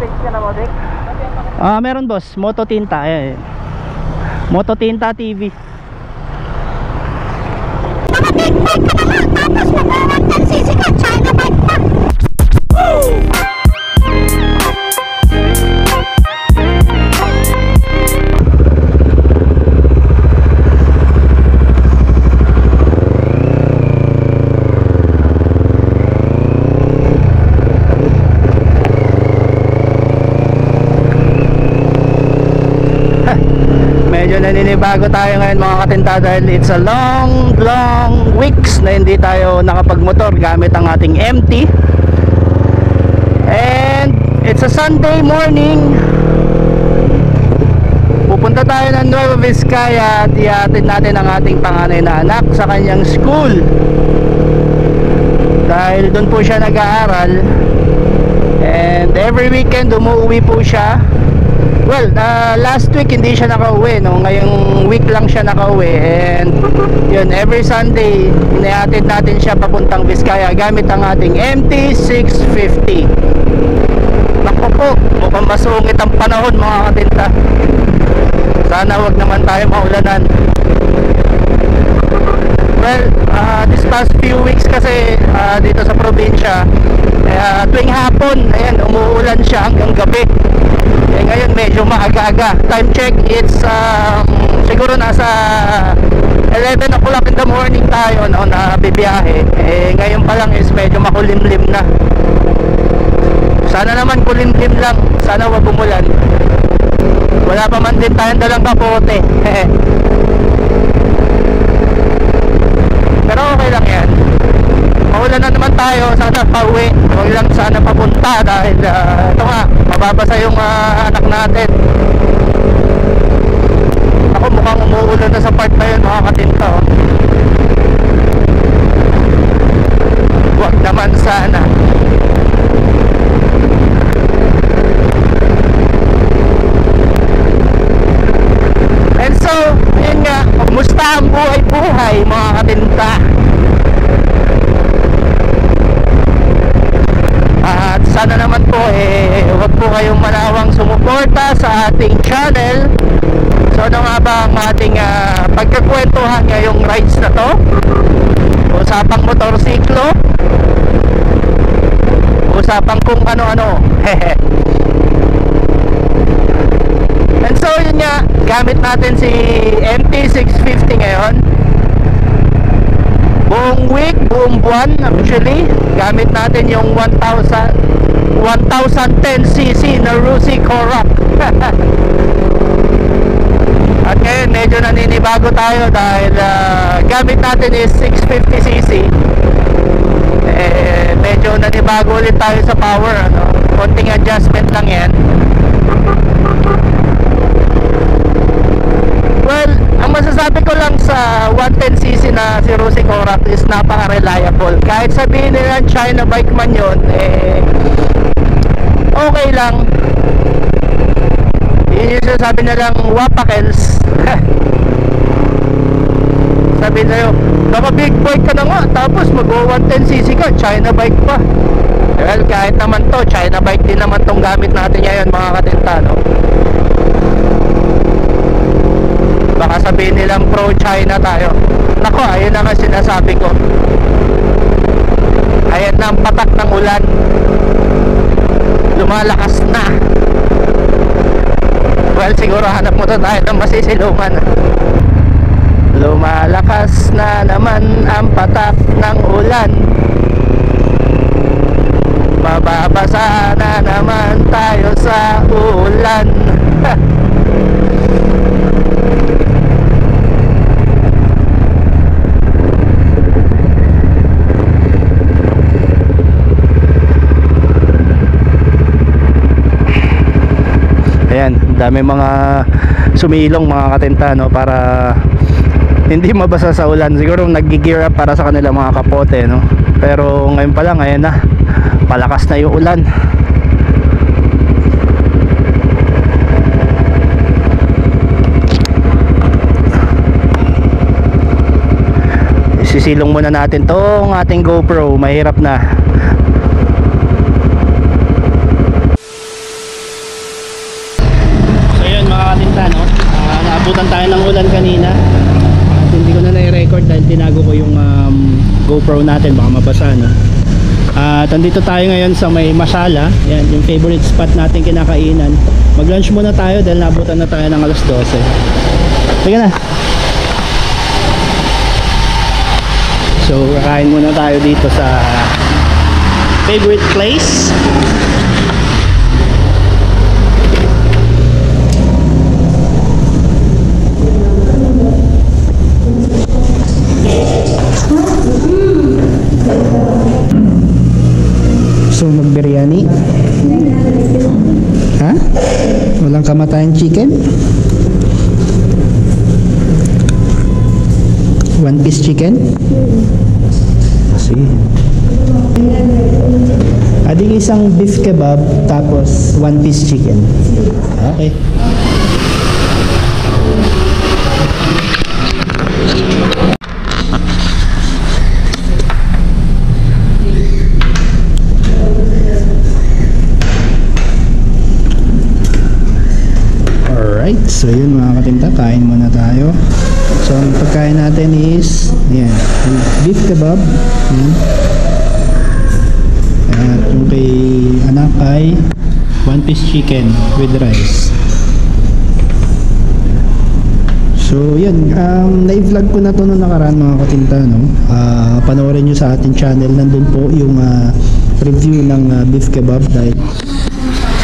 page ka na mo, Dick? Meron boss, Moto Tinta. Ayan. Moto Tinta TV. Big bike ka naman, tapos mag-110cc ka, China bike pa. Medyo naninibago tayo ngayon mga katinta dahil it's a long weeks na hindi tayo nakapagmotor gamit ang ating MT. And it's a Sunday morning. Pupunta tayo ng Nueva Vizcaya at ihatid natin ang ating panganay na anak sa kanyang school dahil doon po siya nag-aaral. And every weekend umuwi po siya. Well, last week hindi siya nakauwi, no? Ngayong week lang siya nakauwi. And yun, every Sunday inihatid natin siya papuntang Vizcaya gamit ang ating MT-650. Naku po, mukhang masungit ang panahon mga katinta. Sana wag naman tayo maulanan. Well, this past few weeks kasi dito sa probinsya, tuwing hapon, ayan, umuulan siya hanggang gabi. Ngayon medyo maaga-aga. Time check, it's siguro nasa 11 o'clock in the morning tayo na bibiyahe. Ngayon pa lang is medyo makulimlim na. Sana naman kulimlim lang, sana wag umulan. Wala pa man din tayong dalang kapote. Pero okay lang yan. Maulan na naman tayo, sana pauwi. Huwag lang sana papunta dahil ito nga, mababasa yung anak natin. Ako mukhang umuulan na sa part na yun mga katinta, oh. Huwag naman sana. And so, yun nga, kumusta ang buhay-buhay mga katinta? At sana naman po huwag po kayong manawang sumuporta sa ating channel. So ano nga ba ang ating pagkakwentuhan ngayong rides na to? Usapang motorsiklo, usapang kung ano-ano. And so yun nga, gamit natin si MT-650 ngayon. Buong week, buong buwan actually, gamit natin yung 1010cc na Rusi Karoq. At ngayon medyo naninibago tayo dahil gamit natin is 650cc. Medyo nanibago ulit tayo sa power, ano? Konting adjustment lang yan. Well, ang masasabi ko lang sa 110cc na si Rusi Karoq is napaka-reliable. Kahit sabihin nila China bike man yun, okay lang. Yun yung sabi nilang wapakels. Sabi nila, naka big bike ka na nga, tapos mag-110cc ka, China bike pa. Well, kahit naman to, China bike din naman tong gamit natin ngayon mga katinta, no? Baka sabihin nilang pro-China tayo. Nako, ayun na nga sinasabi ko. Ayan na ang patak ng ulan. Lumalakas na. Well, siguro hanap mo to tayo ng masisilungan. Lumalakas na naman ang patak ng ulan. Mababasa na naman tayo sa ulan. Ayan, dami mga sumilong mga katinta, no, para hindi mabasa sa ulan. Siguro nag-gear up para sa kanila mga kapote, no. Pero ngayon pa lang, ayan na, palakas na yung ulan. Sisilong muna natin tong ating GoPro, mahirap na. naabutan tayo ng ulan kanina. At hindi ko na na-record dahil tinago ko yung GoPro natin, baka mabasa, no? At andito tayo ngayon sa may Masala. Yan, yung favorite spot natin kinakainan. Mag-lunch muna tayo dahil naabutan na tayo ng alas 12. Sige na. So, kakain muna tayo dito sa favorite place. So, mag-biryani? Ha? Walang kamatayan chicken? One piece chicken? Sige. Adik isang beef kebab tapos one piece chicken. Okay. Alright, so yun mga katinta, kain muna tayo. So ang pagkain natin is yan, beef kebab. Yan. At yung kay anak ay one piece chicken with rice. So yun, na-vlog ko na to noong nakaraan mga katinta, no? Panoorin nyo sa ating channel, nandun po yung review ng beef kebab dahil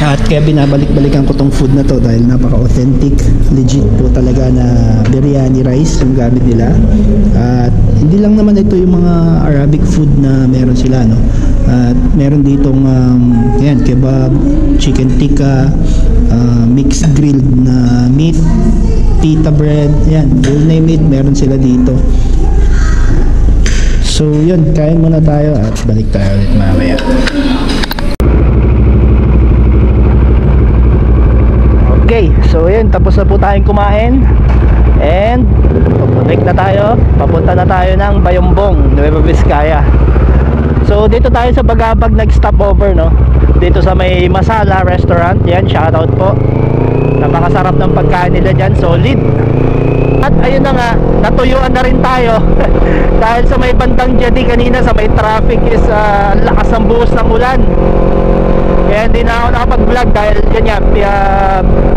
at kaya binabalik-balikan ko tong food na to dahil napaka-authentic, legit po talaga na biryani rice yung gamit nila. At hindi lang naman ito yung mga Arabic food na meron sila, no? At meron ditong yan, kebab, chicken tikka, mixed grilled na meat, pita bread, yan, you name it, meron sila dito. So yun, kain muna tayo at balik tayo ulit mamaya. Okay, so yun, tapos na po tayong kumain and balik na tayo, papunta na tayo ng Bayombong, Nueva Vizcaya. So dito tayo sa Bagabag nag-stopover, no? Dito sa may Masala restaurant, yan, shoutout po. Napakasarap ng pagkain nila dyan, solid. At ayun na nga, natuyuan na rin tayo dahil sa may bandang Jadi kanina sa may traffic is lakas ng buhos ng ulan. Kaya hindi na ako nakapag-vlog dahil yun nga,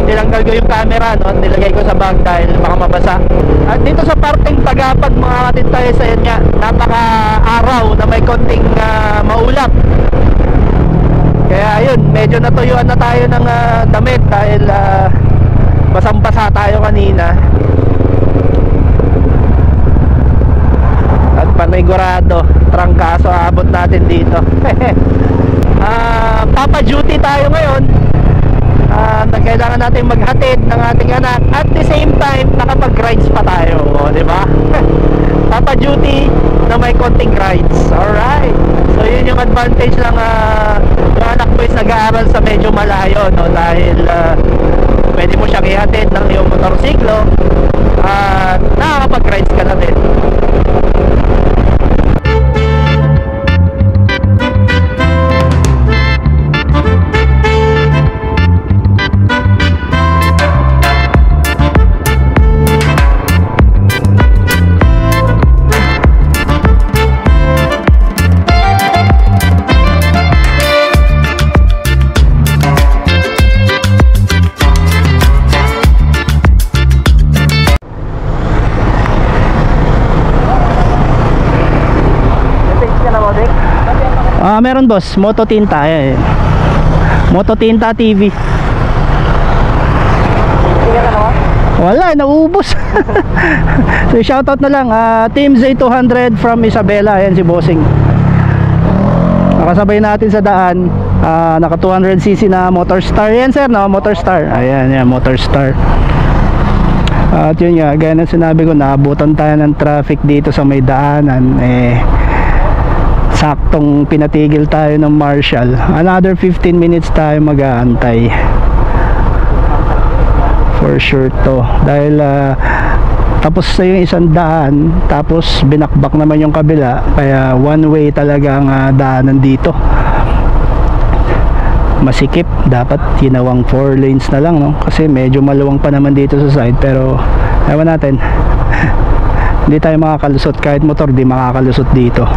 tinanggal ko yung camera, no? Nilagay ko sa bag dahil baka mabasa. At dito sa parting Bagabag mga katintay, sa yun nga, napaka-araw na may konting maulap. Kaya yun, medyo natuyuan na tayo ng damit dahil basang-basa tayo kanina. At panigurado, trangkaso abot natin dito. Papa duty tayo ngayon. Kailangan natin maghatid ng ating anak at the same time nakapag-rides pa tayo, di ba? Papa duty na may konting rides. Alright, so yun yung advantage ng yung anak ko is nag-aaral sa medyo malayo, no? Dahil pwede mo siyang ihatid ng iyong motorsiklo at nakakapag-rides ka na din. Meron boss, Moto Tinta, Moto Tinta TV. Wala, nauubos. So shoutout na lang, Team Z200 from Isabela, ayan si Bossing. Nakasabay natin sa daan, naka 200cc na Motorstar yan sir, no? Motorstar, ayan, yan, Motorstar. At yun nga, gaya ng sinabi ko, naabutan tayo ng traffic dito sa may daanan, saktong pinatigil tayo ng marshal. Another 15 minutes tayo mag-aantay for sure to, dahil tapos na yung isang daan, tapos binakbak naman yung kabila, kaya one way talaga ang daanan dito. masikip. Dapat ginawang 4 lanes na lang, no? Kasi medyo maluwang pa naman dito sa side, pero ewan natin. Hindi tayo makakalusot, kahit motor di makakalusot dito.